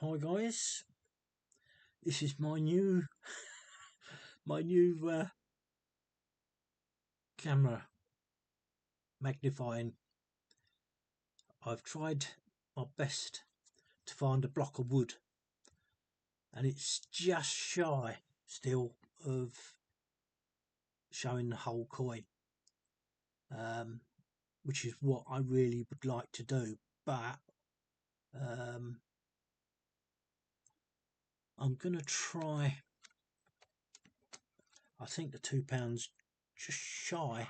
Hi guys, this is my new camera magnifying. I've tried my best to find a block of wood, and it's just shy still of showing the whole coin, which is what I really would like to do. But I'm gonna try. I think the £2 just shy.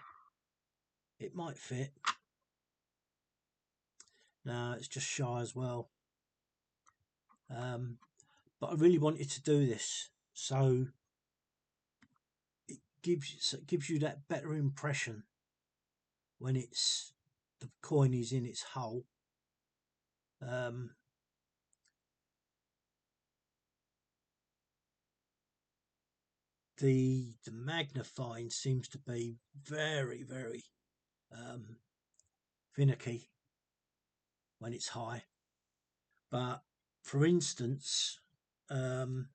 It might fit. No, it's just shy as well. But I really wanted to do this, so it gives you that better impression when it's the coin is in its hole. The magnifying seems to be very finicky when it's high. But for instance, now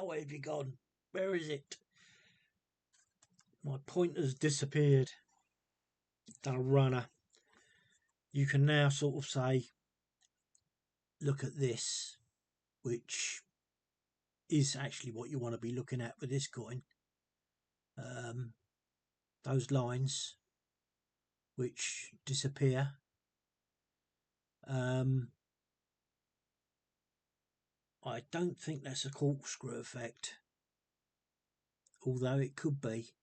where have you gone? Where is it? My pointer's disappeared. Done a runner. You can now sort of say, look at this, which is actually what you want to be looking at with this coin. Those lines which disappear. I don't think that's a corkscrew effect, although it could be.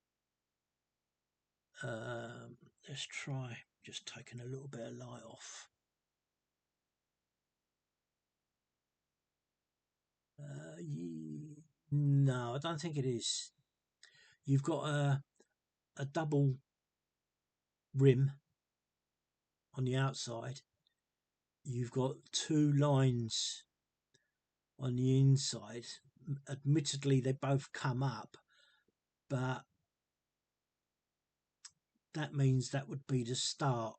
Let's try just taking a little bit of light off. No, I don't think it is. You've got a double rim on the outside. You've got two lines on the inside. Admittedly, they both come up, but that means that would be the start.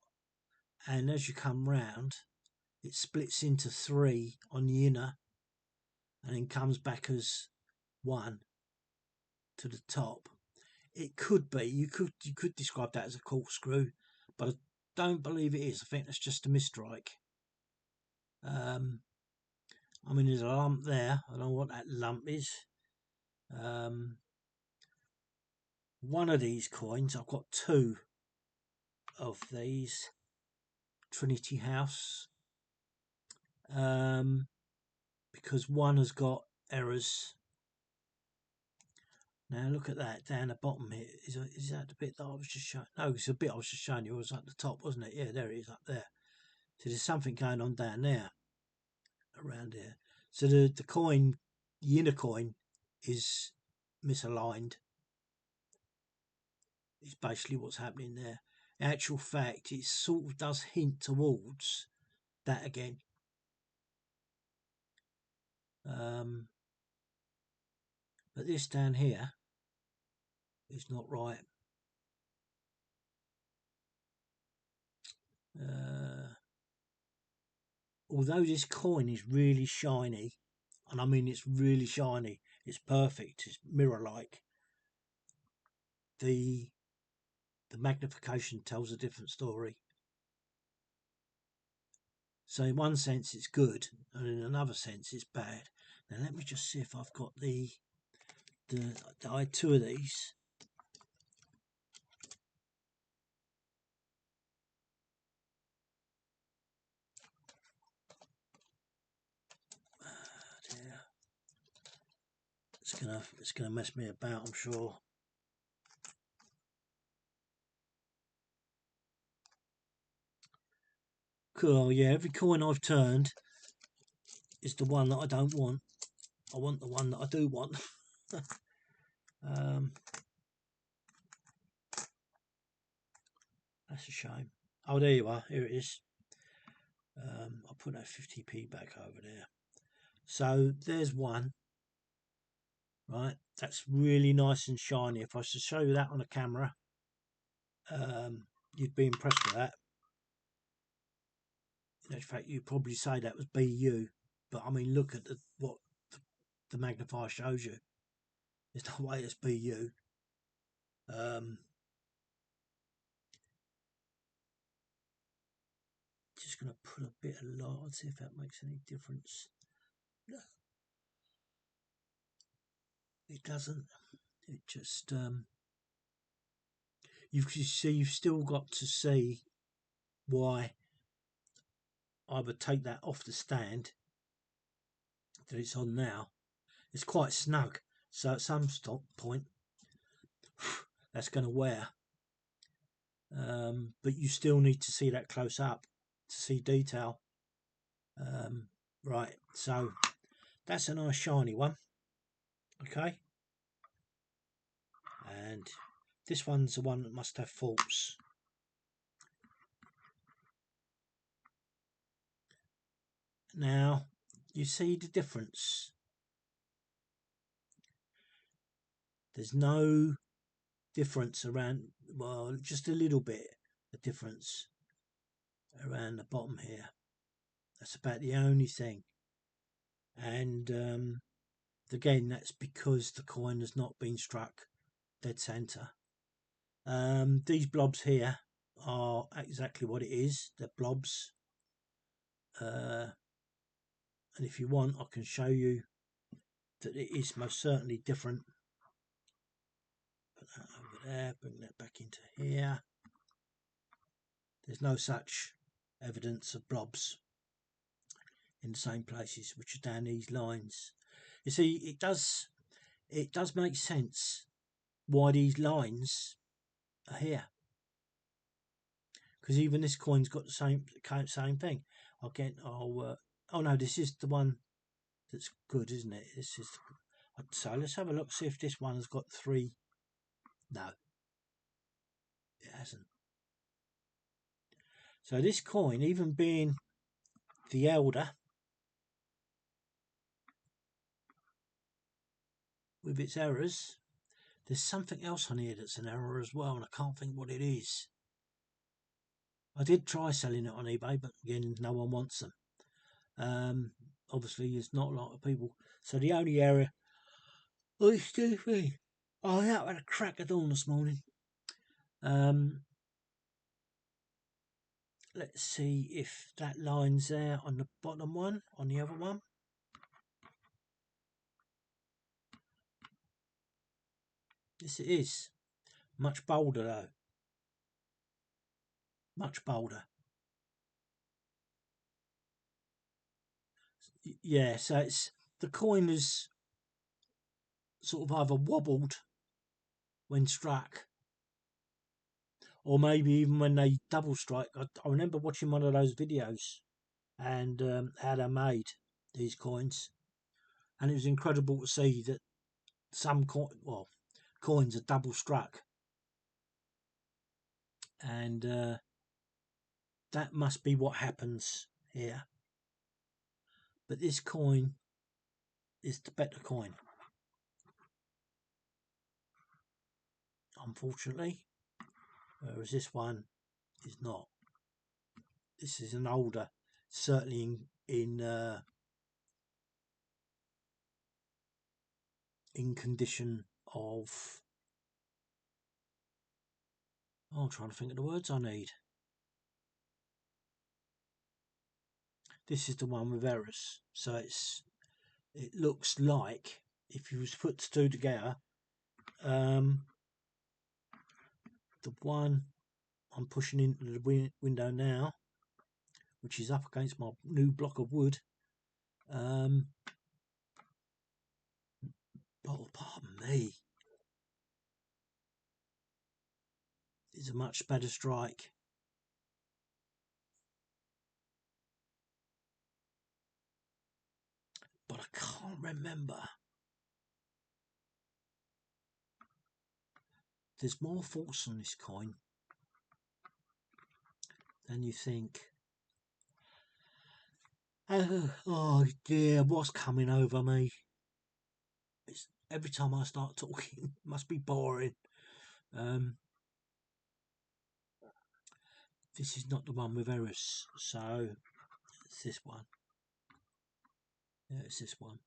And as you come round, it splits into three on the inner and then comes back as one to the top. It could be, you could describe that as a corkscrew, but I don't believe it is. I think that's just a mistrike. I mean, there's a lump there. I don't know what that lump is. One of these coins, I've got two of these Trinity House, because one has got errors. Now look at that down the bottom here. Is that the bit that I was just showing? No, it's the bit I was just showing you. It was at the top, wasn't it? Yeah, there it is up there. So there's something going on down there, around here. So the coin, the inner coin, is misaligned. It's basically what's happening there. In actual fact, it sort of does hint towards that again. But this down here is not right. Although this coin is really shiny, and I mean it's really shiny, it's perfect, it's mirror-like, the magnification tells a different story. So in one sense it's good, and in another sense it's bad. Now let me just see if I've got I had two of these. It's gonna mess me about, I'm sure. Cool, yeah, every coin I've turned is the one that I don't want. I want the one that I do want. That's a shame. Oh, there you are. Here it is. I'll put that 50p back over there. So there's one. Right, that's really nice and shiny. If I was to show you that on a camera, you'd be impressed with that. In fact, you'd probably say that was BU, but I mean, look at what the magnify shows you. There's no way it's BU. Just going to put a bit of light on, see if that makes any difference. No, it doesn't. It just you've still got to see why I would take that off the stand that it's on now. It's quite snug, so at some point that's going to wear. But you still need to see that close up to see detail. Right, so that's a nice shiny one. Okay, and this one's the one that must have faults. Now you see the difference. There's no difference around, well, just a little bit of difference around the bottom here. That's about the only thing. And again, that's because the coin has not been struck dead center. These blobs here are exactly what it is. They're blobs. And if you want, I can show you that it is most certainly different. Put that over there, bring that back into here. There's no such evidence of blobs in the same places, which are down these lines. You see, it does make sense why these lines are here, because even this coin's got the same thing. Again, oh no, this is the one that's good, isn't it? This is, so let's have a look, see if this one has got 3. No, it hasn't. So this coin, even being the elder with its errors, there's something else on here that's an error as well, and I can't think what it is. I did try selling it on eBay, but again, no one wants them. Obviously, there's not a lot of people. So the only error... Oh, excuse me. Oh, yeah, I had a crack of dawn this morning. Let's see if that line's there on the bottom one, on the other one. Yes, it is. Much bolder, though. Much bolder. Yeah, so it's... The coin is sort of either wobbled when struck, or maybe even when they double strike. I remember watching one of those videos and how they made these coins, and it was incredible to see that some coins are double struck, and that must be what happens here. But this coin is the better coin, unfortunately, whereas this one is not. This is an older, certainly in condition of... Oh, I'm trying to think of the words I need. This is the one with errors, so it looks like, if you was to put the two together, the one I'm pushing into the window now, which is up against my new block of wood, oh, pardon me, is a much better strike. But I can't remember. There's more faults on this coin than you think. Oh dear, what's coming over me? It's, every time I start talking, it must be boring. This is not the one with errors, so It's this one. Yeah, it's this one.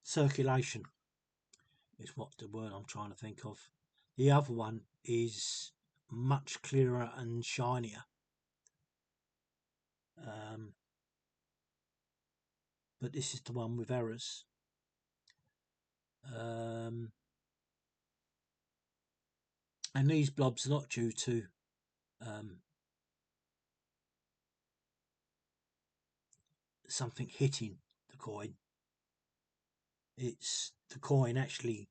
Circulation is what the word I'm trying to think of. The other one is much clearer and shinier. But this is the one with errors. And these blobs are not due to something hitting the coin. It's the coin actually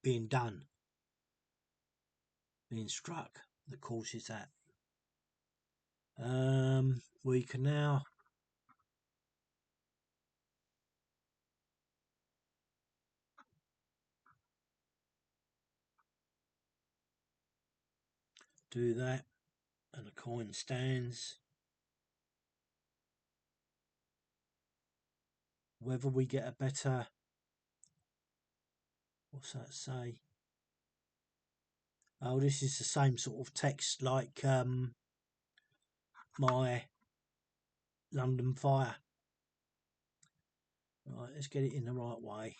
being done, being struck, that causes that. We can now do that, and the coin stands. Whether we get a better, what's that say? Oh, this is the same sort of text like my London Fire. Right, let's get it in the right way.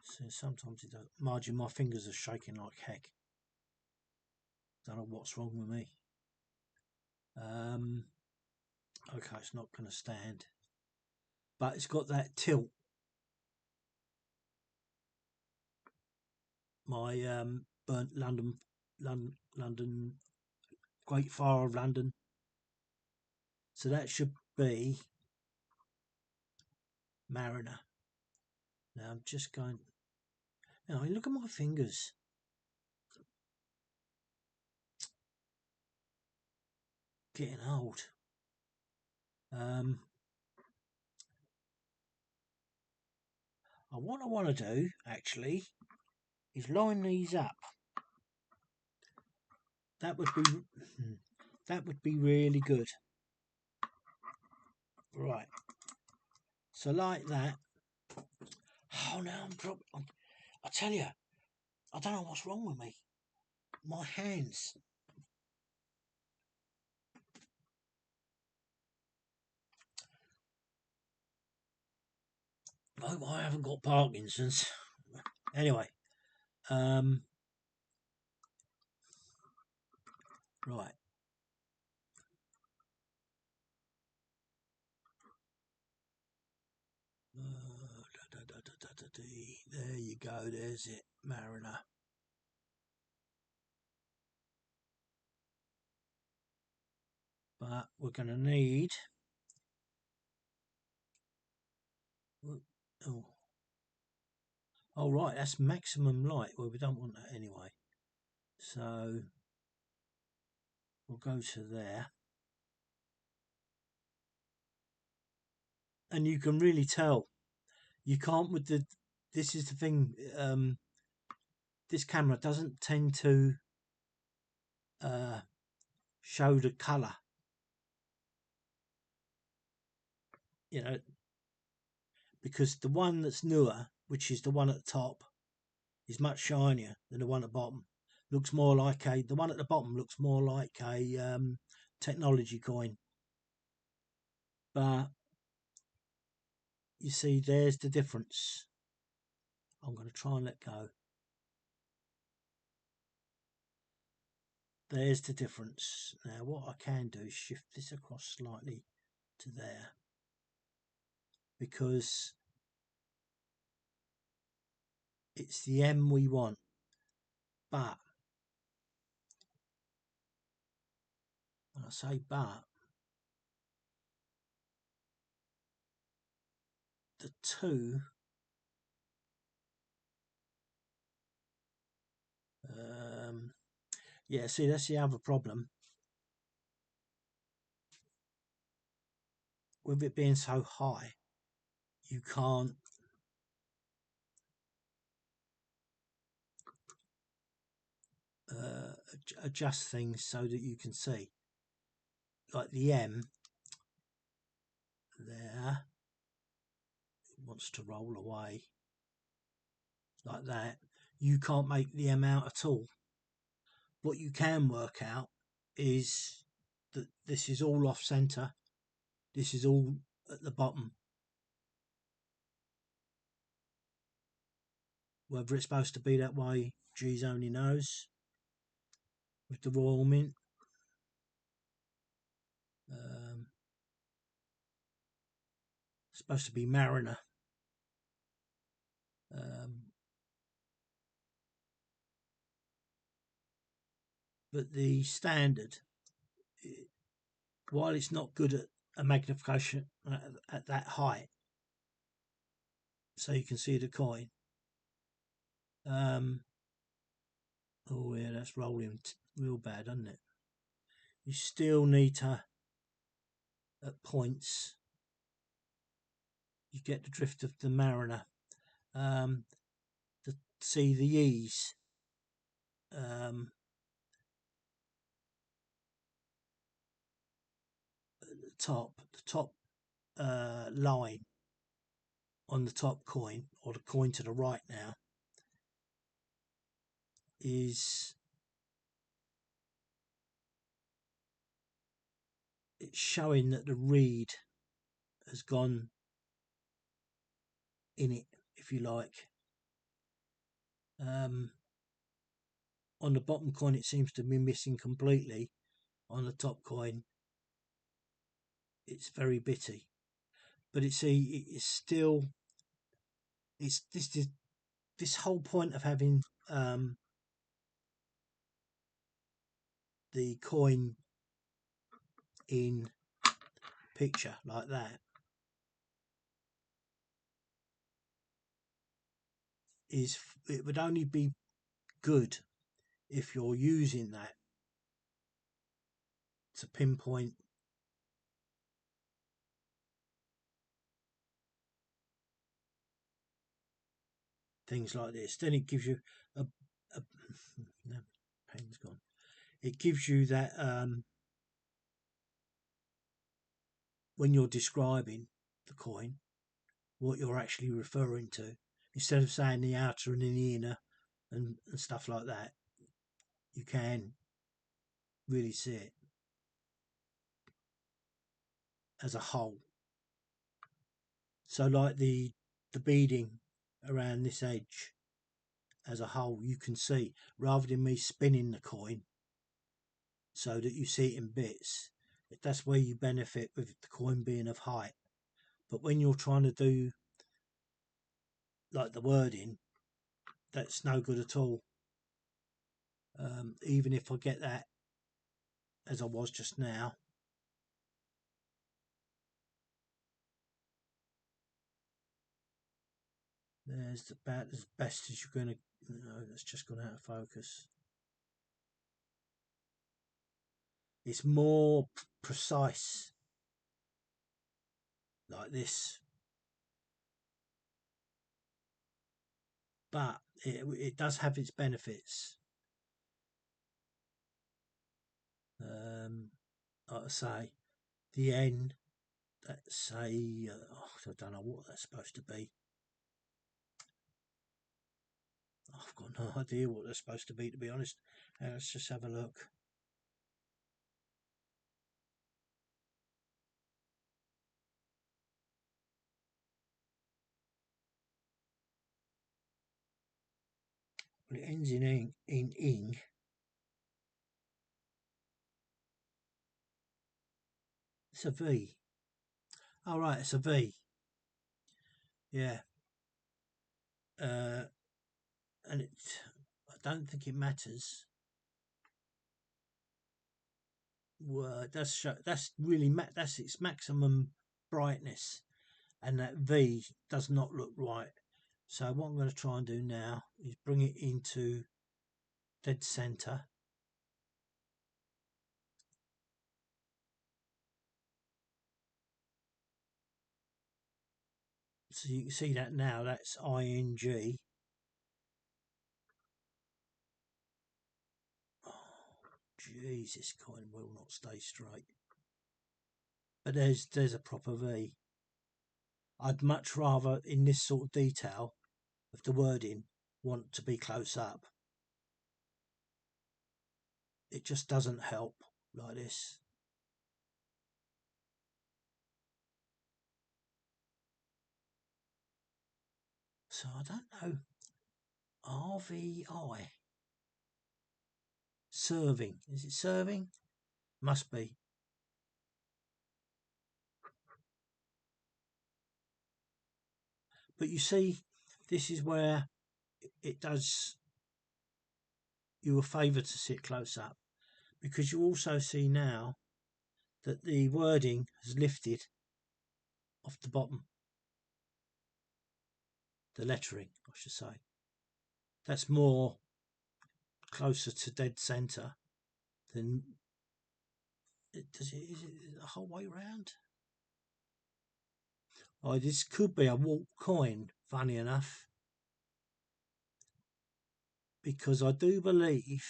So sometimes it does. Margin, my fingers are shaking like heck. Don't know what's wrong with me. Okay, it's not going to stand, but it's got that tilt. My burnt London, Great Fire of London. So that should be Mariner. Now I'm just going. Now look at my fingers. Getting old. What I want to do actually is line these up. That would be really good. Right. So like that. Oh, now I'm dropping. I tell you, I don't know what's wrong with me. My hands. I hope I haven't got Parkinson's. Anyway, right. There you go. There's it, Mariner. But we're going to need. Oh, right. That's maximum light. Well, we don't want that anyway. So we'll go to there. And you can really tell. You can't with the. This is the thing. This camera doesn't tend to show the colour. You know, because the one that's newer, which is the one at the top, is much shinier than the one at the bottom. Looks more like the one at the bottom looks more like a technology coin. But you see, there's the difference. I'm going to try and let go. There's the difference. Now what I can do is shift this across slightly to there, because it's the M we want. But when I say but, the two yeah, see, that's the other problem with it being so high. You can't adjust things so that you can see, like the M there, it wants to roll away like that. you can't make the amount at all. What you can work out is that this is all off center. This is all at the bottom. Whether it's supposed to be that way, geez only knows. With the Royal Mint. Supposed to be Mariner. But the standard, while it's not good at a magnification at that height, so you can see the coin. Oh yeah, that's rolling real bad, doesn't it? You still need to, at points, you get the drift of the Mariner. To see the ease. The top line on the top coin, or the coin to the right now, is it's showing that the reed has gone in it, if you like. On the bottom coin it seems to be missing completely. On the top coin it's very bitty, but it's still, it's this whole point of having the coin in picture like that is, it would only be good if you're using that to pinpoint things like this. Then it gives you a no, pen's gone. It gives you that when you're describing the coin, what you're actually referring to, instead of saying the outer and the inner and stuff like that. You can really see it as a whole. So like the beading around this edge as a whole, you can see, rather than me spinning the coin so that you see it in bits. That's where you benefit with the coin being of height. But when you're trying to do like the wording, that's no good at all. Even if I get that as I was just now, there's about as best as you're going to. No, that's just gone out of focus. It's more precise like this, but it does have its benefits. Like I say, the N, that's a I don't know what that's supposed to be. I've got no idea what they're supposed to be, to be honest. Let's just have a look. Well, it ends in ing. It's a V. Oh right, it's a V. Yeah. And I don't think it matters. Well, that's really that's its maximum brightness, and that V does not look right. So what I'm going to try and do now is bring it into dead center. So you can see that now, that's ing. Oh, jeez, this coin will not stay straight. But there's a proper V. I'd much rather, in this sort of detail of the wording, want to be close up. It just doesn't help like this. So I don't know. RVI. Serving. Is it serving? Must be. But you see, this is where it does you a favour to sit close up, because you also see now that the wording has lifted off the bottom. The lettering, I should say. That's more closer to dead centre than is it the whole way round? Oh, this could be a warp coin, funny enough, because I do believe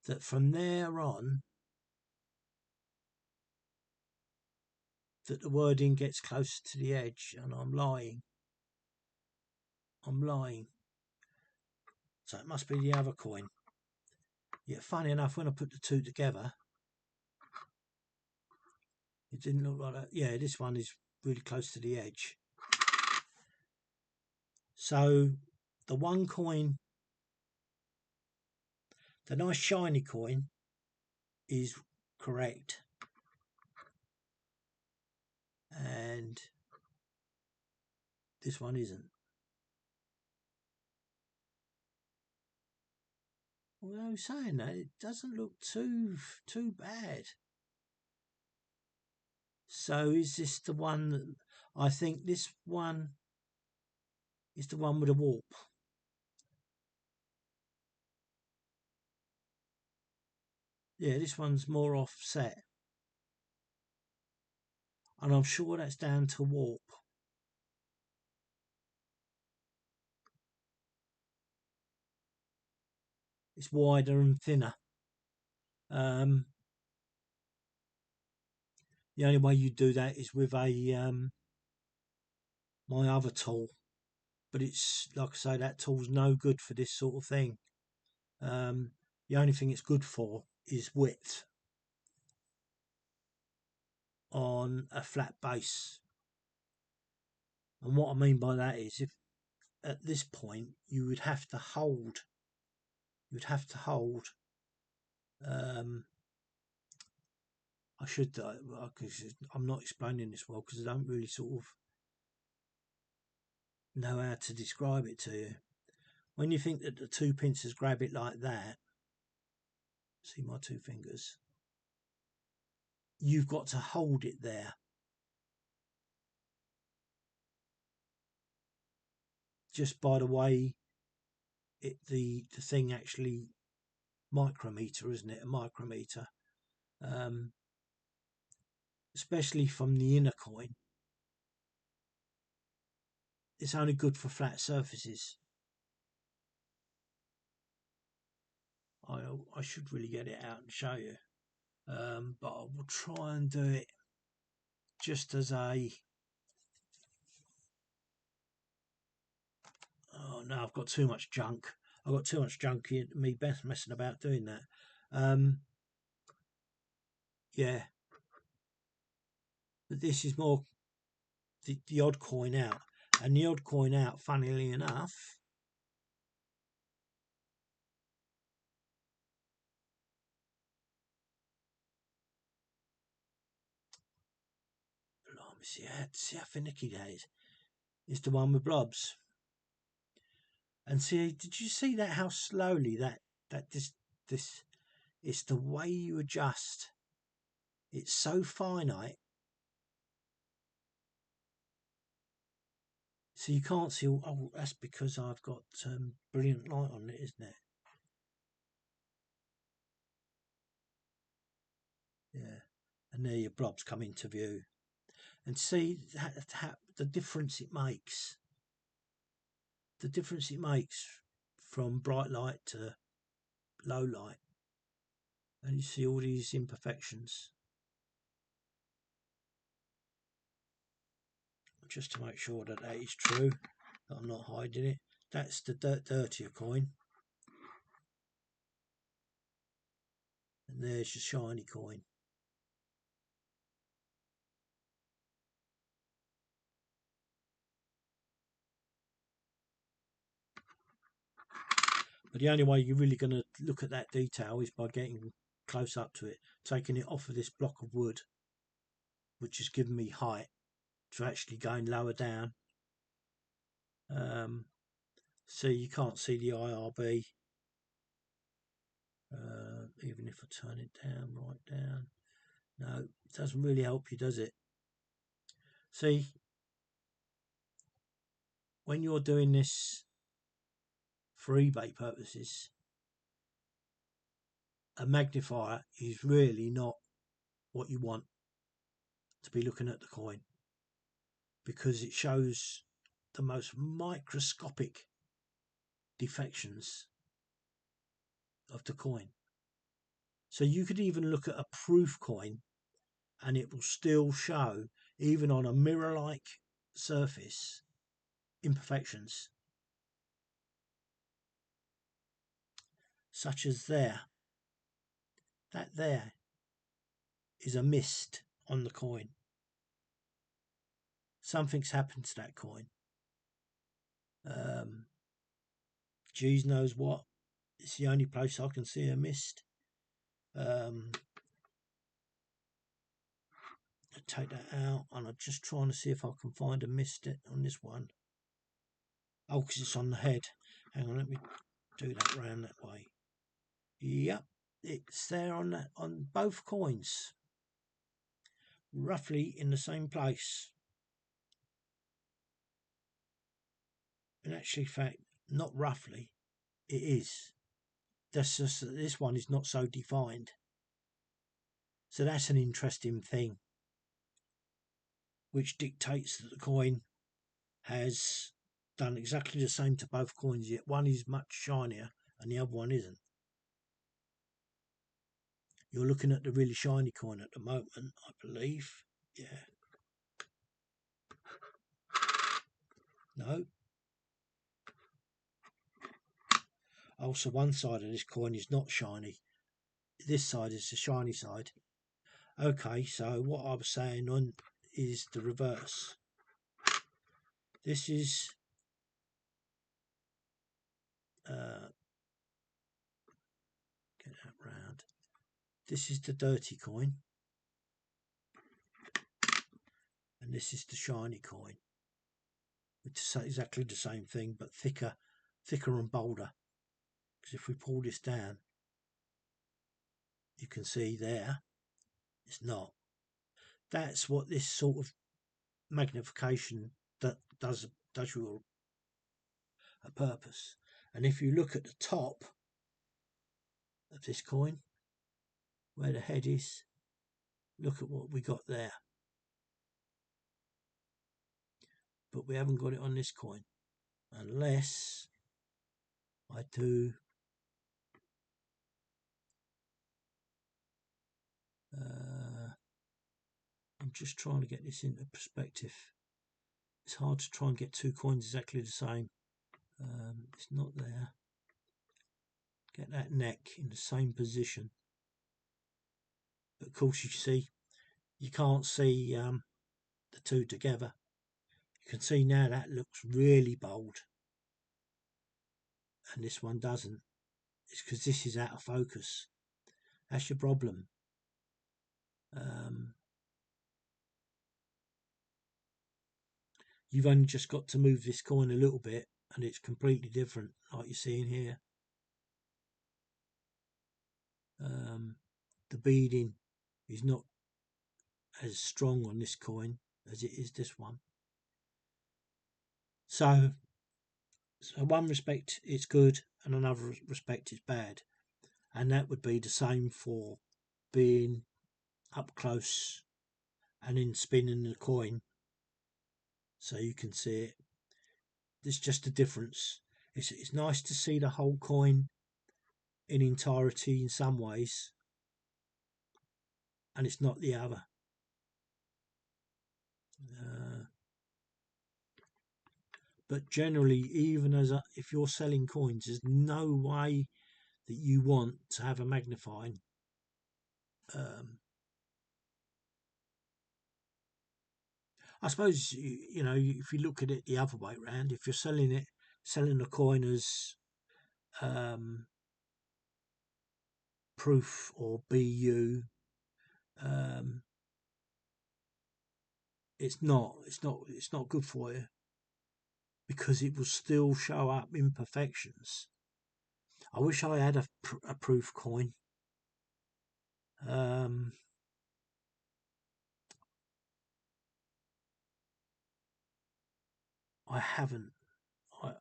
that from there on that the wording gets closer to the edge, and I'm lying. So it must be the other coin. Yeah, funny enough, when I put the two together, it didn't look like that. Yeah, this one is really close to the edge. So the one coin, the nice shiny coin, is correct. And this one isn't. Well, I was saying that it doesn't look too bad. So is this the one that I think this one is the one with a warp? Yeah, this one's more offset, and I'm sure that's down to warp. It's wider and thinner. The only way you do that is with a my other tool, but it's like I say, that tool's no good for this sort of thing. The only thing it's good for is width on a flat base. And what I mean by that is, if at this point you would have to hold, I should, because I'm not explaining this well, because I don't really sort of know how to describe it to you. When you think that the two pincers grab it like that, see my two fingers, you've got to hold it there. Just by the way the thing actually micrometer, isn't it? A micrometer. Especially from the inner coin. It's only good for flat surfaces. I should really get it out and show you. But I will try and do it just as a... Oh no, I've got too much junk. I've got too much junk here, me messing about doing that. Yeah. But this is more the odd coin out. And the odd coin out, funnily enough, see how finicky that is the one with blobs. And see, did you see that, how slowly this it's the way you adjust. It's so finite, so you can't see. Oh, that's because I've got brilliant light on it, isn't it? Yeah. And there your blobs come into view, and see the difference it makes. The difference it makes from bright light to low light, and you see all these imperfections. Just to make sure that is true, that I'm not hiding it. That's the dirtier coin. And there's your shiny coin. But the only way you're really going to look at that detail is by getting close up to it, taking it off of this block of wood, which has given me height, to actually going lower down. See, you can't see the IRB, even if I turn it down, right down. No, it doesn't really help you, does it? See, when you're doing this for eBay purposes, a magnifier is really not what you want to be looking at the coin, because it shows the most microscopic defections of the coin. So you could even look at a proof coin and it will still show, even on a mirror-like surface, imperfections. Such as there. That there is a mist on the coin. Something's happened to that coin. Geez knows what. It's the only place I can see a mist. Take that out, and I'm just trying to see if I can find a mist on this one. Oh, because it's on the head. Hang on, let me do that round that way. Yep, it's there on both coins, roughly in the same place. In actually fact, not roughly, it is. That's just that this one is not so defined. So that's an interesting thing, which dictates that the coin has done exactly the same to both coins, yet one is much shinier and the other one isn't. You're looking at the really shiny coin at the moment, I believe. Yeah. No. Also, one side of this coin is not shiny. This side is the shiny side. Okay, so what I was saying on is the reverse. This is get that round. This is the dirty coin, and this is the shiny coin. It's exactly the same thing, but thicker and bolder. Because if we pull this down, you can see there, it's not. That's what this sort of magnification that does you a purpose. And if you look at the top of this coin, where the head is, look at what we got there. But we haven't got it on this coin, unless I do I'm just trying to get this into perspective. It's hard to try and get two coins exactly the same. It's not there. Get that neck in the same position. But of course, you see, you can't see the two together. You can see now that looks really bold, and this one doesn't. It's because this is out of focus. That's your problem. You've only just got to move this coin a little bit and it's completely different, like you're seeing here. The beading is not as strong on this coin as it is this one. So one respect it's good and another respect it's bad. And that would be the same for being up close and then spinning the coin so you can see it. There's just a difference. It's nice to see the whole coin in entirety in some ways, and it's not the other. But generally, even if you're selling coins, there's no way that you want to have a magnifying. I suppose if you look at it the other way around, if you're selling the coin as um, proof or BU, um, it's not good for you because it will still show up imperfections. I wish I had a proof coin. Um, I haven't. I,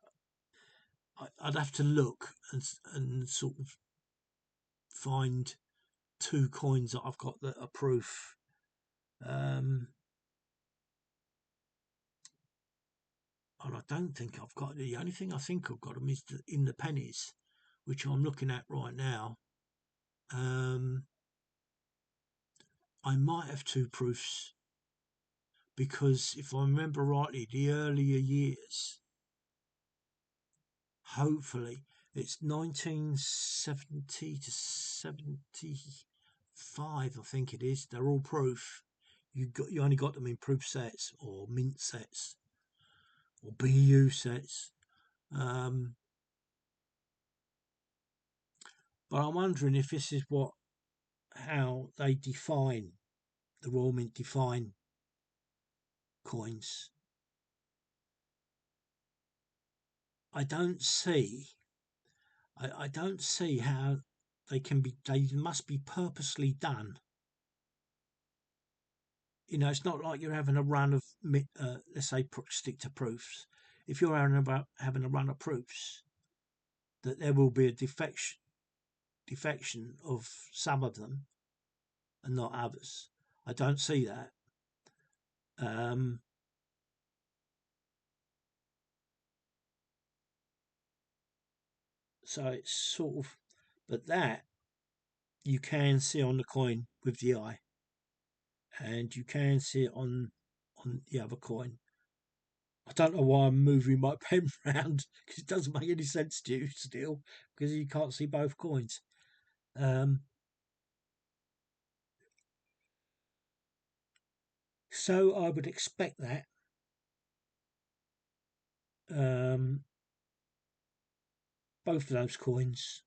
I'd have to look and sort of find two coins that I've got that are proof. And I don't think I've got. The only thing I think I've got them is in the pennies, which I'm looking at right now. I might have two proofs because if I remember rightly, the earlier years, hopefully it's 1970 to 75, I think it is. They're all proof. You only got them in proof sets or mint sets or BU sets. But I'm wondering if this is how they define the Royal Mint define coins. I don't see. I don't see how they can be. They must be purposely done. It's not like you're having a run of, let's say, stick to proofs. If you're having a run of proofs, that there will be a defection of some of them and not others. I don't see that. So it's sort of, but that you can see on the coin with the eye, and you can see it on the other coin. I don't know why I'm moving my pen round because it doesn't make any sense to you still because you can't see both coins. So I would expect that both of those coins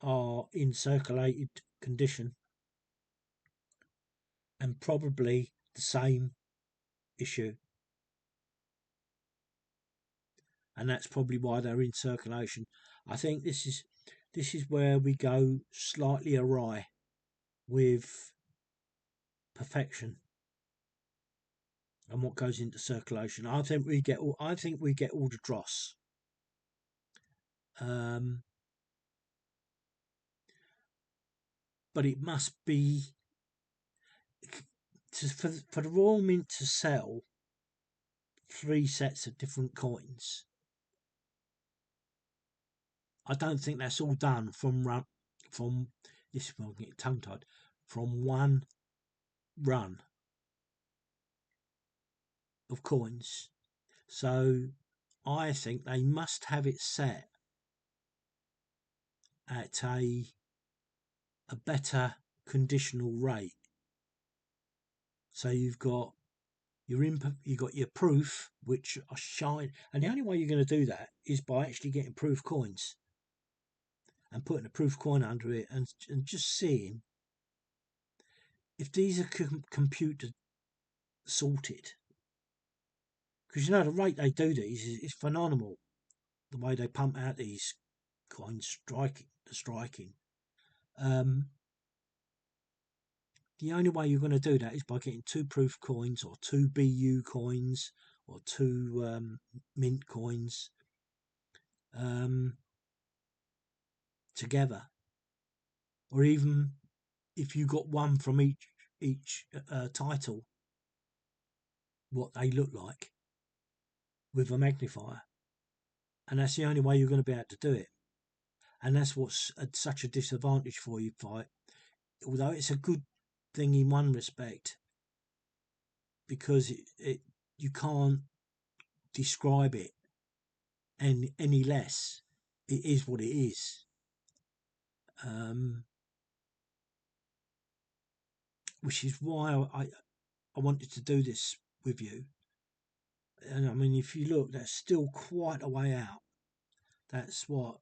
are in circulated condition and probably the same issue. And that's probably why they're in circulation. I think this is where we go slightly awry with perfection and what goes into circulation. I think we get all the dross. But it must be for the Royal Mint to sell 3 sets of different coins. I don't think that's all done from this will get tongue tied from one run of coins. So I think they must have it set at a better conditional rate. So you've got your proof, which are shine, and the only way you're going to do that is by actually getting proof coins and putting a proof coin under it and just seeing if these are computer sorted. Because the rate they do these is phenomenal. The way they pump out these coins, striking. The only way you're going to do that is by getting 2 proof coins or 2 BU coins or 2 mint coins together, or even if you got one from each title, what they look like with a magnifier, and that's the only way you're going to be able to do it. And that's what's such a disadvantage for you, fight. Although it's a good thing in one respect, because you can't describe it any less. It is what it is. Which is why I wanted to do this with you. And I mean, if you look, that's still quite a way out. That's what,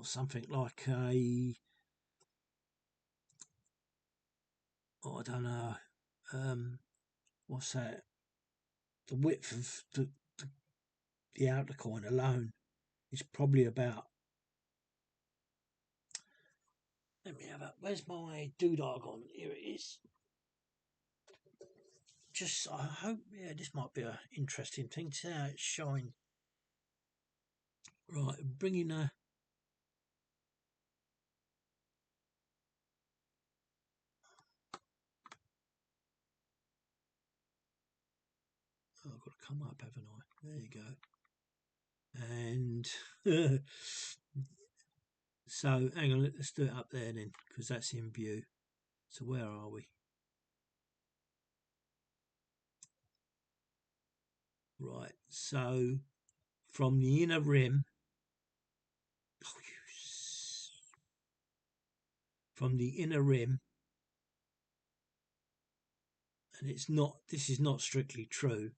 something like I don't know, what's that? The width of the outer coin alone is probably about. Let me have a. Where's my doodah gone? Here it is. Just, I hope, yeah, this might be an interesting thing to see how it shine. Right, bringing a. Oh, I've got to come up, haven't I? There you go. And so, hang on, let's do it up there then, because that's in view. So where are we? Right, so from the inner rim, from the inner rim, and it's not, this is not strictly true,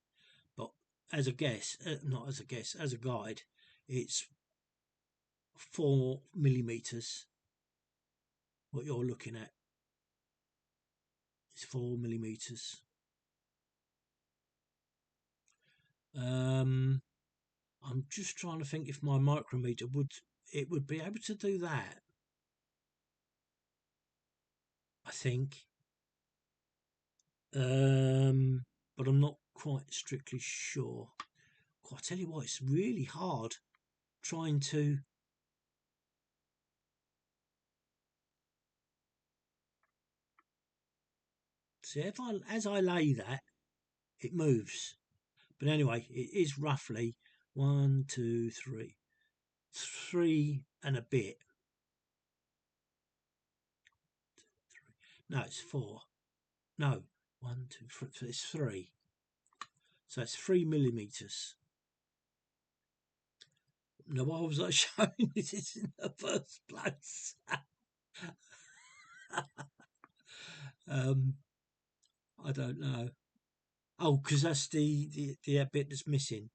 but as a guess, not as a guess, as a guide, it's 4 millimeters. What you're looking at is 4 millimeters. I'm just trying to think if my micrometer would be able to do that. I think, but I'm not quite strictly sure. God, I tell you what, it's really hard trying to. See, if as I lay that, it moves. But anyway, it is roughly 1, 2, 3, 3 and a bit. No, it's 4. No, 1, 2, 3. It's 3. So it's 3 millimeters. Now, why was I showing this in the first place? I don't know. Oh, because that's the bit that's missing.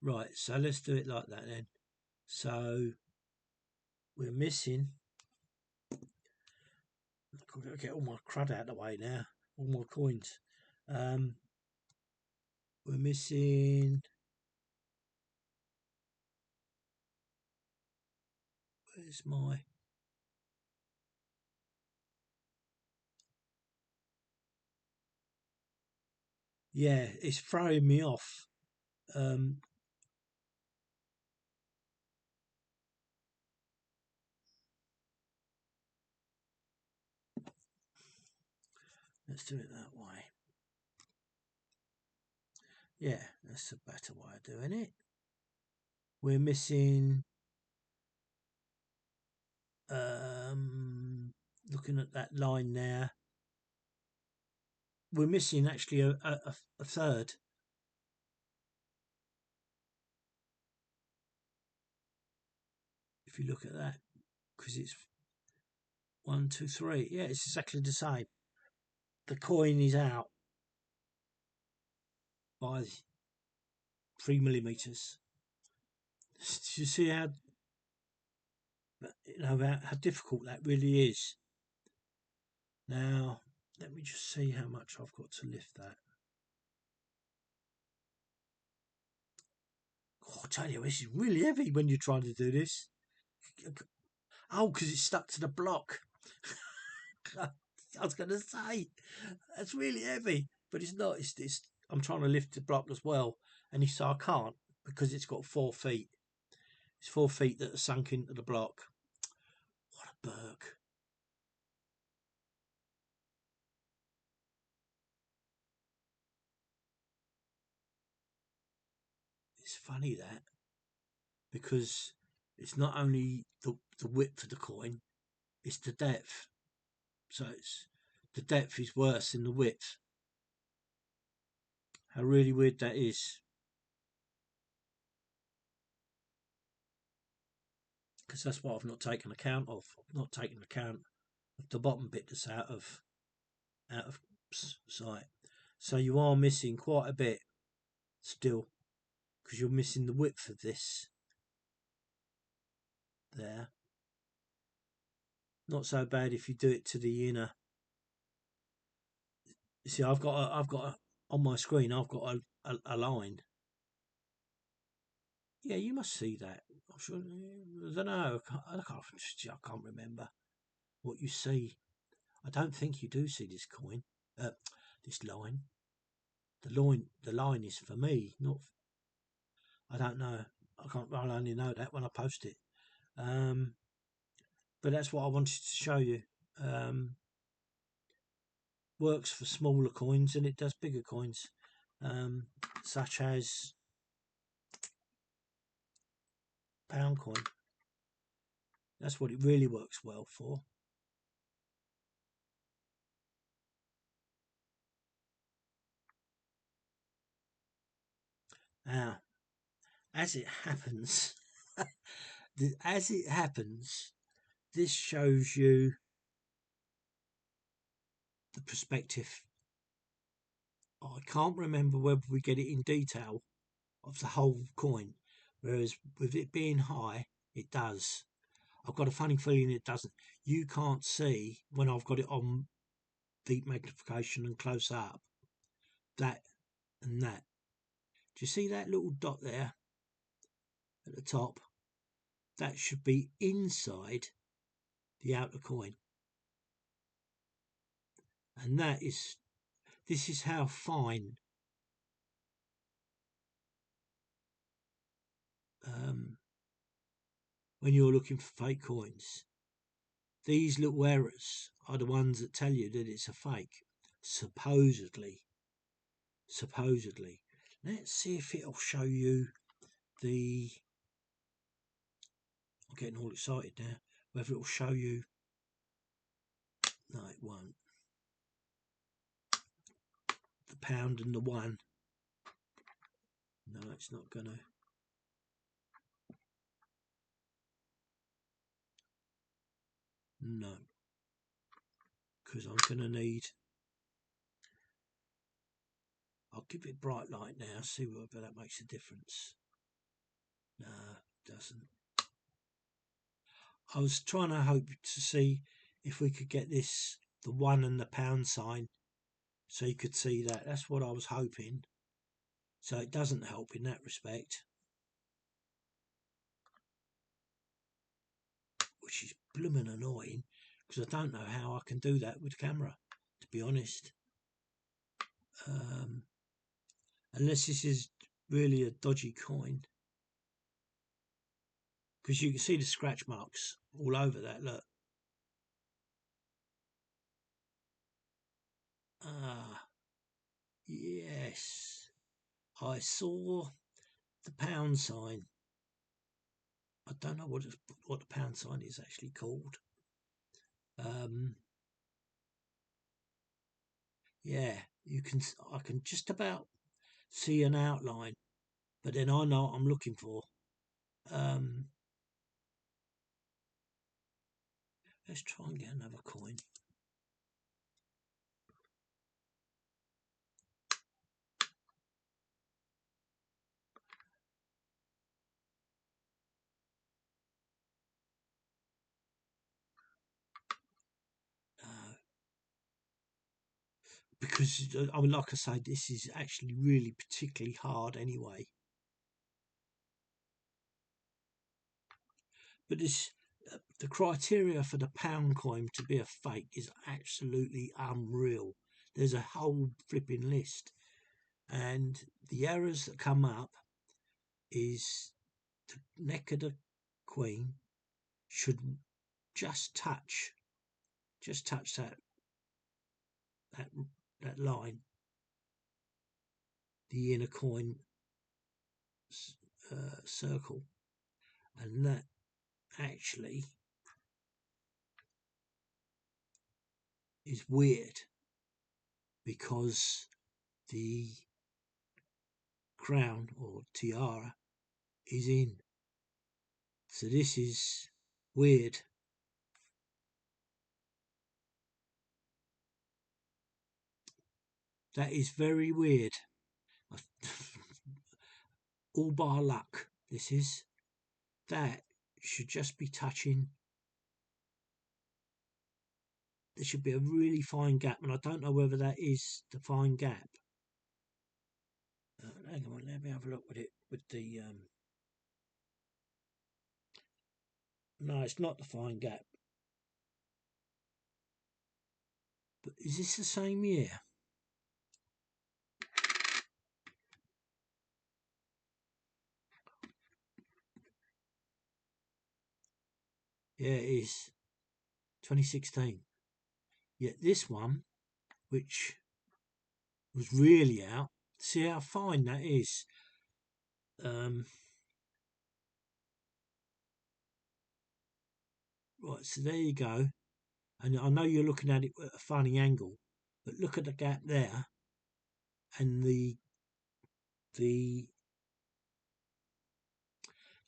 Right, so let's do it like that then. So we're missing. I've got to get all my crud out of the way now. All my coins. We're missing. Where's my? Yeah, it's throwing me off. Let's do it that way. Yeah, that's a better way of doing it. We're missing. Looking at that line there, we're missing actually a third. If you look at that, because it's 1, 2, 3. Yeah, it's exactly the same. The coin is out by 3 millimeters. Do you see how how difficult that really is? Now, let me just see how much I've got to lift that. Oh, I tell you, this is really heavy when you're trying to do this. Oh, because it's stuck to the block. I was going to say, that's really heavy, but it's not. It's. I'm trying to lift the block as well, and so I can't because it's got 4 feet. It's 4 feet that are sunk into the block. What a berg. It's funny that, because it's not only the width of the coin, it's the depth. So it's the depth is worse than the width. How really weird that is. because that's what I've not taken account of. I've not taken account of the bottom bit that's out of sight. So you are missing quite a bit still, because you're missing the width of this there. Not so bad if you do it to the inner. You see, I've got on my screen, I've got a line. Yeah, you must see that. I'm sure. I don't know. I can't remember what you see. I don't think you do see this coin. This line. The line is for me, not. I don't know. I can't. I'll only know that when I post it. But that's what I wanted to show you. Works for smaller coins and it does bigger coins, such as pound coin. That's what it really works well for. Now, as it happens, this shows you the perspective. I can't remember whether we get it in detail of the whole coin, whereas with it being high, it does. I've got a funny feeling it doesn't. You can't see when I've got it on deep magnification and close up, that and that. Do you see that little dot there at the top? That should be inside the outer coin. And this is how fine when you're looking for fake coins, these little errors are the ones that tell you that it's a fake, supposedly. Let's see if it'll show you the, I'm getting all excited now, whether it'll show you. No, it won't. The pound and the one. No, it's not gonna. No, because I'm gonna need. I'll give it bright light now, see whether that makes a difference. No, it doesn't. I was trying to hope to see if we could get this, the one and the pound sign, so you could see that. That's what I was hoping. So it doesn't help in that respect, which is blooming annoying, because I don't know how I can do that with the camera, to be honest. Unless this is really a dodgy coin, because you can see the scratch marks all over that. Look. Ah, yes, I saw the pound sign. I don't know what the pound sign is actually called. Yeah, I can just about see an outline, but then I know what I'm looking for. Let's try and get another coin. Because I mean, like I say, this is actually really particularly hard anyway. But the criteria for the pound coin to be a fake is absolutely unreal. There's a whole flipping list, and the errors that come up is the neck of the queen should just touch that line, the inner coin circle, and that actually is weird because the crown or tiara is in. So this is Weird. That is very weird. All bar luck, this is. That should just be touching. There should be a really fine gap, and I don't know whether that is the fine gap. Hang on, let me have a look with it with the. No, it's not the fine gap. But is this the same year? Yeah, it is. 2016. Yet this one, which was really out, see how fine that is. Right, so there you go. And I know you're looking at it at a funny angle, but look at the gap there, and the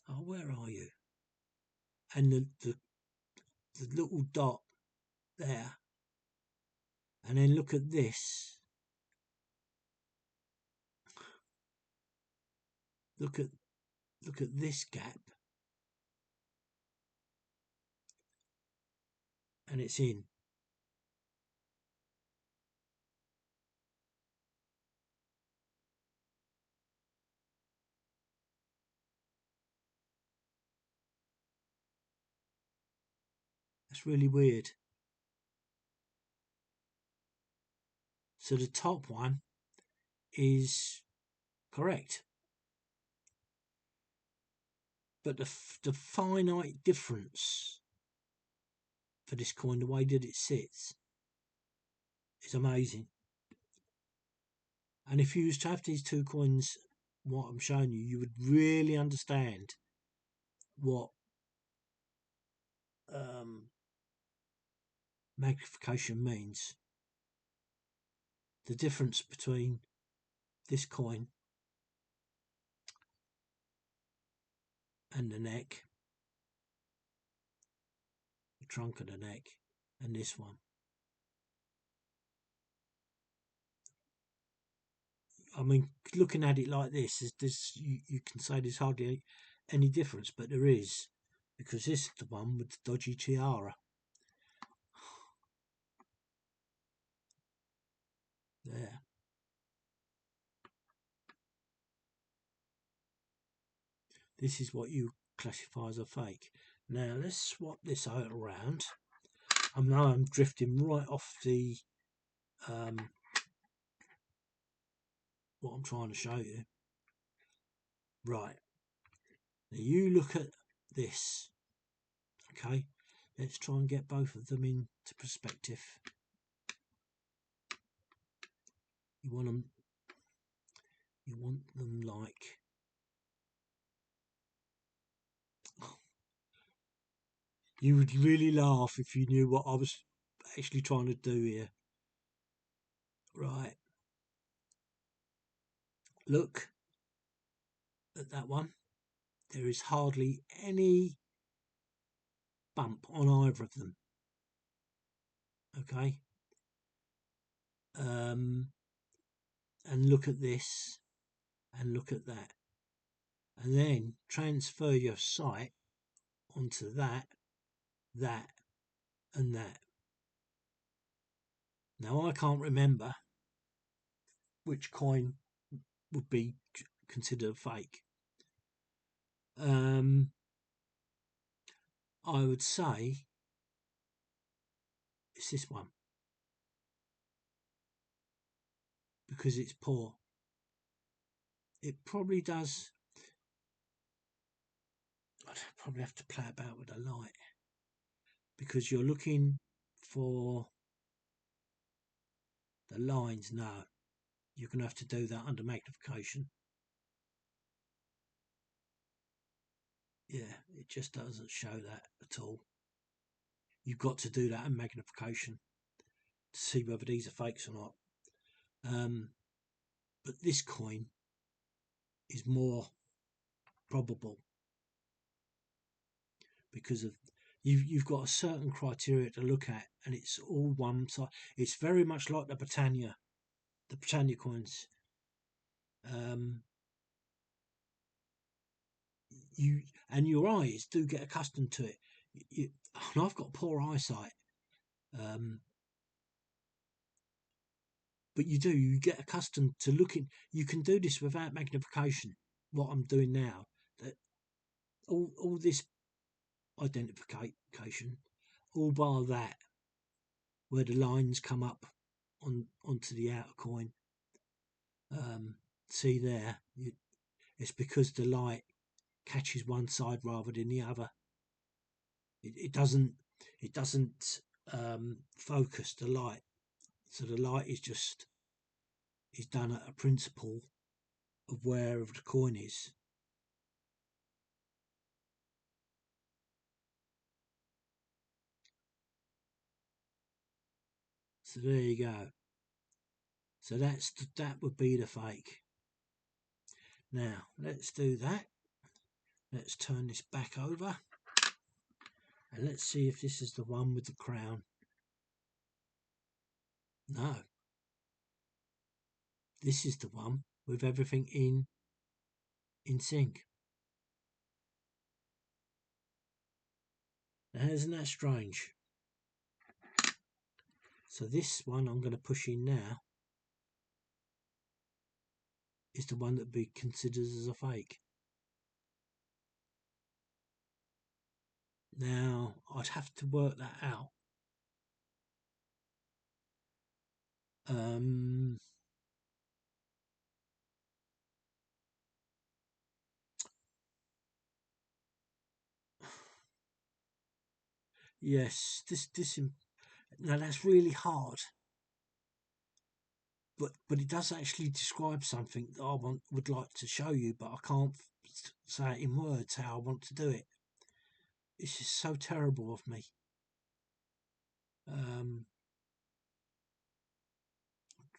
oh, where are you? And the little dot there, and then look at this. Look at this gap, and it's in. That's really weird. So the top one is correct, but the finite difference for this coin, the way that it sits, is amazing. And if you was to have these two coins, what I'm showing you, you would really understand what magnification means. The difference between this coin and the neck, the trunk of the neck, and this one. I mean, looking at it like this, you can say there's hardly any difference, but there is, because this is the one with the dodgy tiara. There. This is what you classify as a fake. Now let's swap this out around. I know I'm drifting right off the what I'm trying to show you. Right. Now you look at this. Okay. Let's try and get both of them into perspective. You want them like, you would really laugh if you knew what I was actually trying to do here. Right. Look at that one. There is hardly any bump on either of them. Okay. And look at this, and look at that, and then transfer your sight onto that, and that. Now I can't remember which coin would be considered fake. I would say it's this one, because it's poor. It probably does. I'd probably have to play about with the light, because you're looking for the lines. No, you're going to have to do that under magnification. Yeah, it just doesn't show that at all. You've got to do that in magnification to see whether these are fakes or not. But this coin is more probable because of you've got a certain criteria to look at, and it's all one side. It's very much like the Britannia coins. Um, you and your eyes do get accustomed to it. And I've got poor eyesight, um, but you get accustomed to looking. You can do this without magnification. What I'm doing now, that all this identification, all bar that, where the lines come up onto the outer coin. See there, it's because the light catches one side rather than the other. It doesn't focus the light, so the light is done at a principle of wherever the coin is. So there you go. So that would be the fake. Now let's do that. Let's turn this back over and let's see if this is the one with the crown. No, this is the one with everything in sync. Now, isn't that strange? So this one I'm going to push in now is the one that be considered as a fake. Now I'd have to work that out. Yes, now that's really hard, but it does actually describe something that I would like to show you, but I can't say it in words how I want to do it. This is so terrible of me.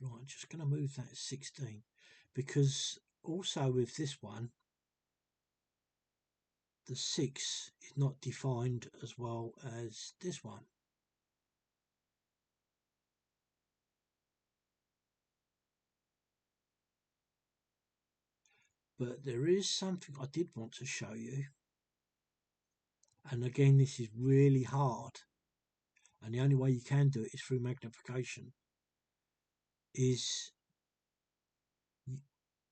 Right, I'm just going to move that to 16, because also with this one, the 6 is not defined as well as this one. But there is something I did want to show you, and again this is really hard, and the only way you can do it is through magnification, is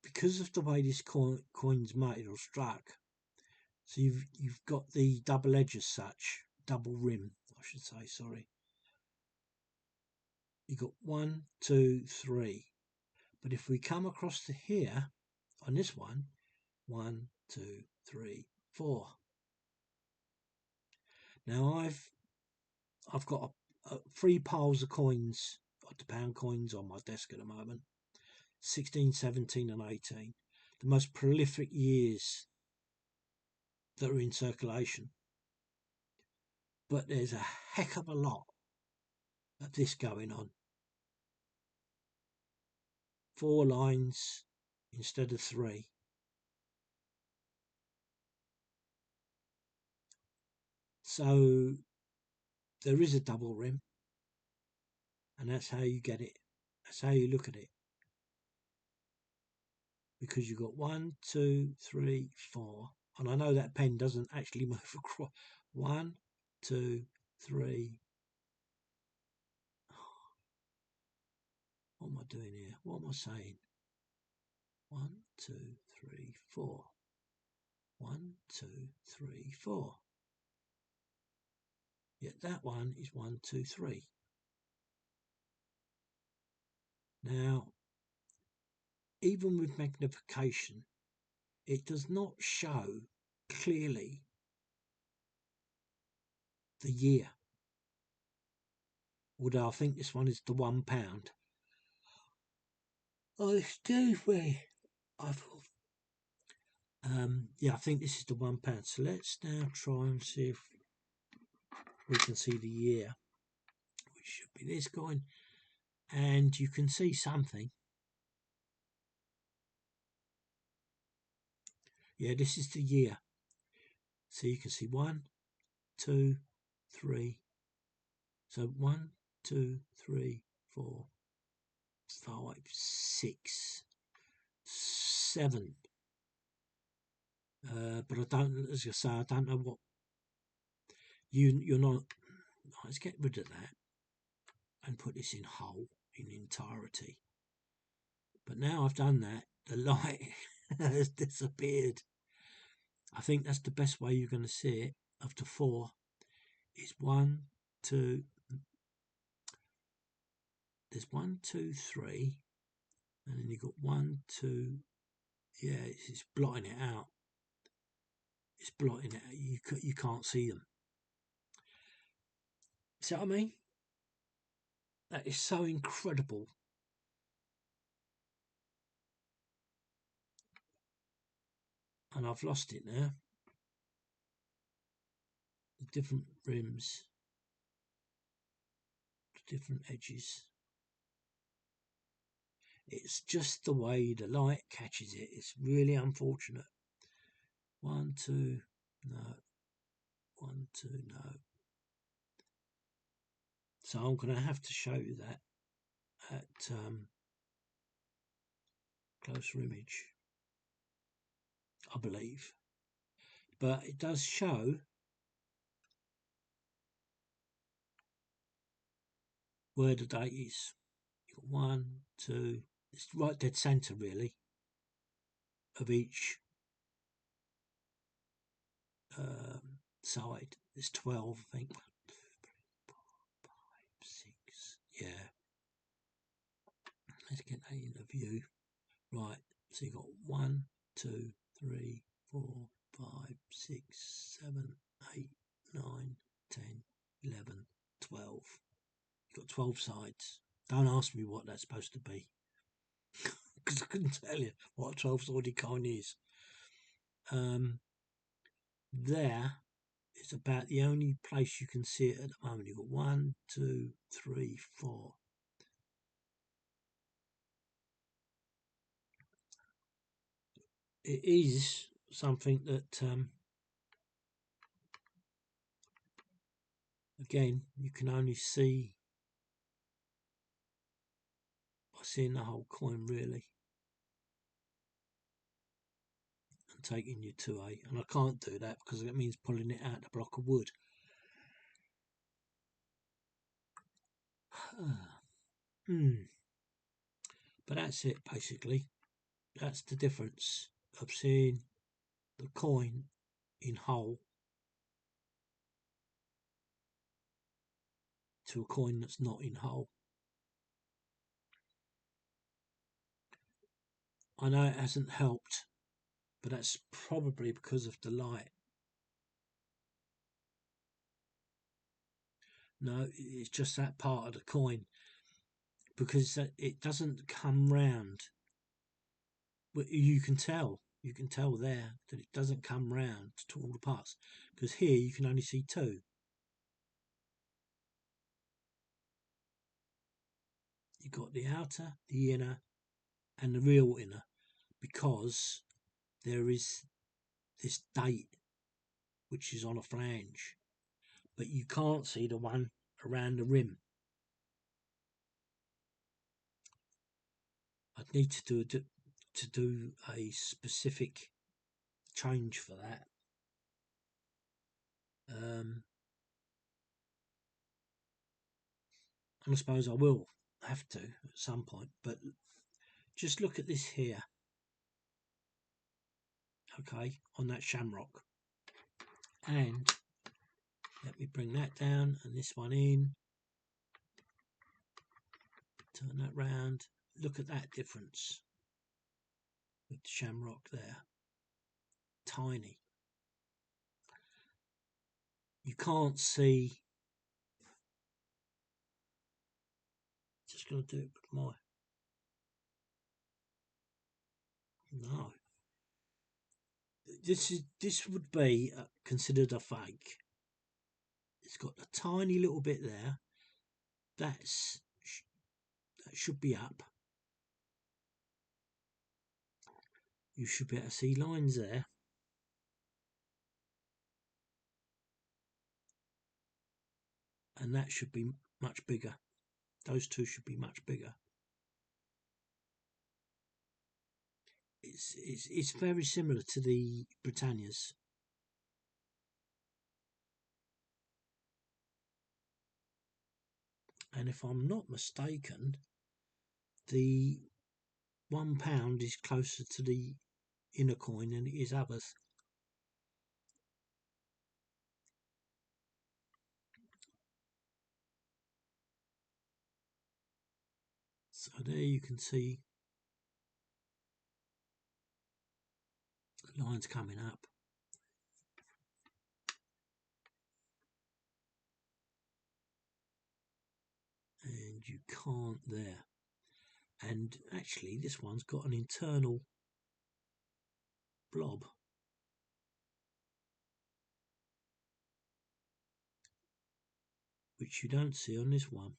because of the way this coin's made or struck. So you've got the double edge as such, double rim I should say, sorry. You've got 1, 2, 3, but if we come across to here on this one, 1, 2, 3, 4. Now I've got 3 piles of coins, the pound coins on my desk at the moment, 16, 17 and 18, the most prolific years that are in circulation. But there's a heck of a lot of this going on. 4 lines instead of 3. So there is a double rim, and that's how you get it. That's how you look at it. Because you've got 1, 2, 3, 4. And I know that pen doesn't actually move across. 1, 2, 3. What am I doing here? What am I saying? 1, 2, 3, 4. 1, 2, 3, 4. Yet that one is 1, 2, 3. Now, even with magnification, it does not show clearly the year. Although I think this one is the £1. Oh, excuse me. Yeah, I think this is the £1. So let's now try and see if we can see the year, which should be this coin, and you can see something. Yeah, this is the year. So you can see 1, 2, 3. So 1, 2, 3, 4, 5, 6, 7. But I don't, as I say, I don't know what you're not. Let's get rid of that and put this in whole, in entirety. But now I've done that, the light has disappeared. I think that's the best way you're going to see it. Of the 4 is 1, 2. There's 1, 2, 3, and then you've got 1, 2. Yeah, it's blotting it out. It's blotting it out. You can't see them. See what I mean? That is so incredible. And I've lost it now. The different rims, the different edges. It's just the way the light catches it. It's really unfortunate. 1, 2, no. 1, 2, no. So I'm going to have to show you that at closer image, I believe. But it does show where the date is. You've got 1, 2. It's right dead centre, really, of each side. There's 12, I think. 1, 2, 3, 4, 5, 6. Yeah. Let's get that in the view. Right. So you've got 1, 2, 3, 4, 5, 6, 7, 8, 9, 10, 11, 12. You've got 12 sides. Don't ask me what that's supposed to be, because I couldn't tell you what a 12-sided coin is. There is about the only place you can see it at the moment. You've got 1, 2, 3, 4. It is something that, again, you can only see by seeing the whole coin, really, and taking you to a. And I can't do that because it means pulling it out the block of wood. But that's it, basically. That's the difference of seeing the coin in whole to a coin that's not in whole. I know it hasn't helped, but that's probably because of the light. No, it's just that part of the coin, because it doesn't come round. You can tell there that it doesn't come round to all the parts, because here you can only see 2. You've got the outer, the inner, and the real inner, because there is this date which is on a flange, but you can't see the one around the rim. I'd need to do a specific change for that. And I suppose I will have to at some point, but just look at this here, okay, on that shamrock, and let me bring that down and this one in, turn that round. Look at that difference with the shamrock there, tiny. You can't see. Just going to do it with my. No. This would be considered a fake. It's got a tiny little bit there. That should be up. You should be able to see lines there. and that should be much bigger. Those two should be much bigger. It's very similar to the Britannias. And if I'm not mistaken, the £1 is closer to the inner coin than it is others. So there you can see the lines coming up. And you can't there. And actually this one's got an internal blob. Which you don't see on this one.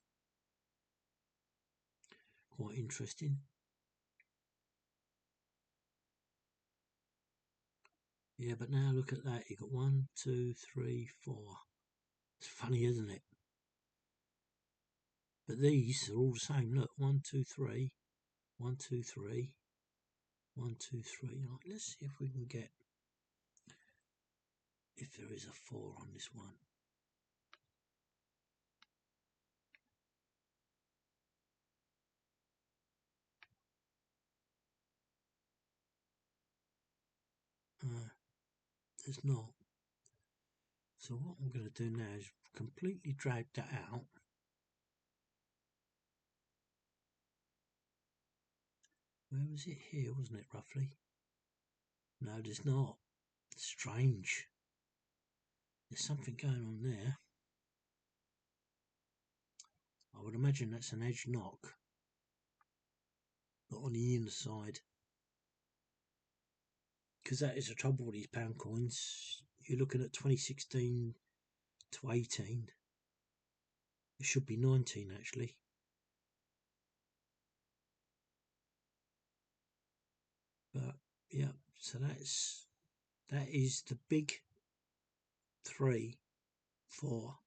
Quite interesting. Yeah, but now look at that. You've got 1, 2, 3, 4. It's funny, isn't it? But these are all the same. Look, 1, 2, 3, 1, 2, 3, 1, 2, 3. Right, let's see if we can get if there is a 4 on this one. There's not. So what I'm going to do now is completely drag that out. Where was it? Here, wasn't it, roughly? No, there's not. It's strange. There's something going on there. I would imagine that's an edge knock, but on the inside. Because that is the trouble with these pound coins. You're looking at 2016 to 18. It should be 19 actually. But yeah, so that is the big 3, 4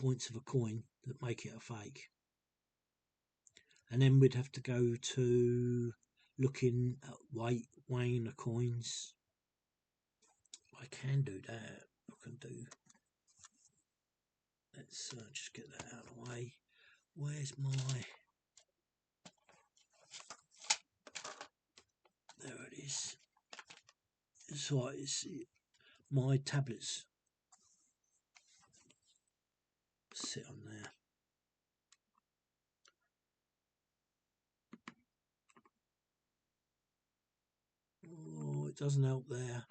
points of a coin that make it a fake. And then we'd have to go to looking at weighing the coins. I can do that. I can do. Let's just get that out of the way. Where's my? There it is. It's right. It's my tablets sit on there. Oh, it doesn't help there.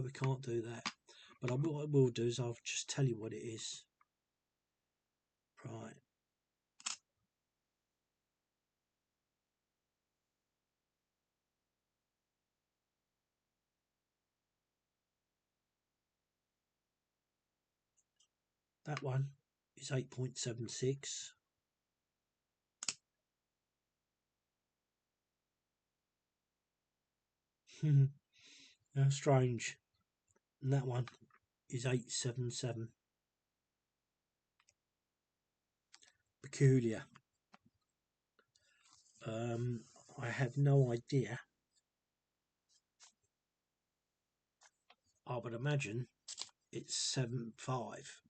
We can't do that. But what I will do is I'll just tell you what it is. Right. That one is 8.76. Strange. And that one is 877. Peculiar. I have no idea. I would imagine it's 875.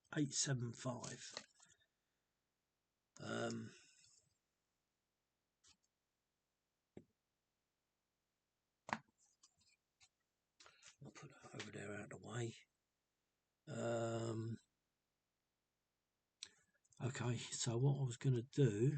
I'll put it over there out of the way. Okay, so what I was going to do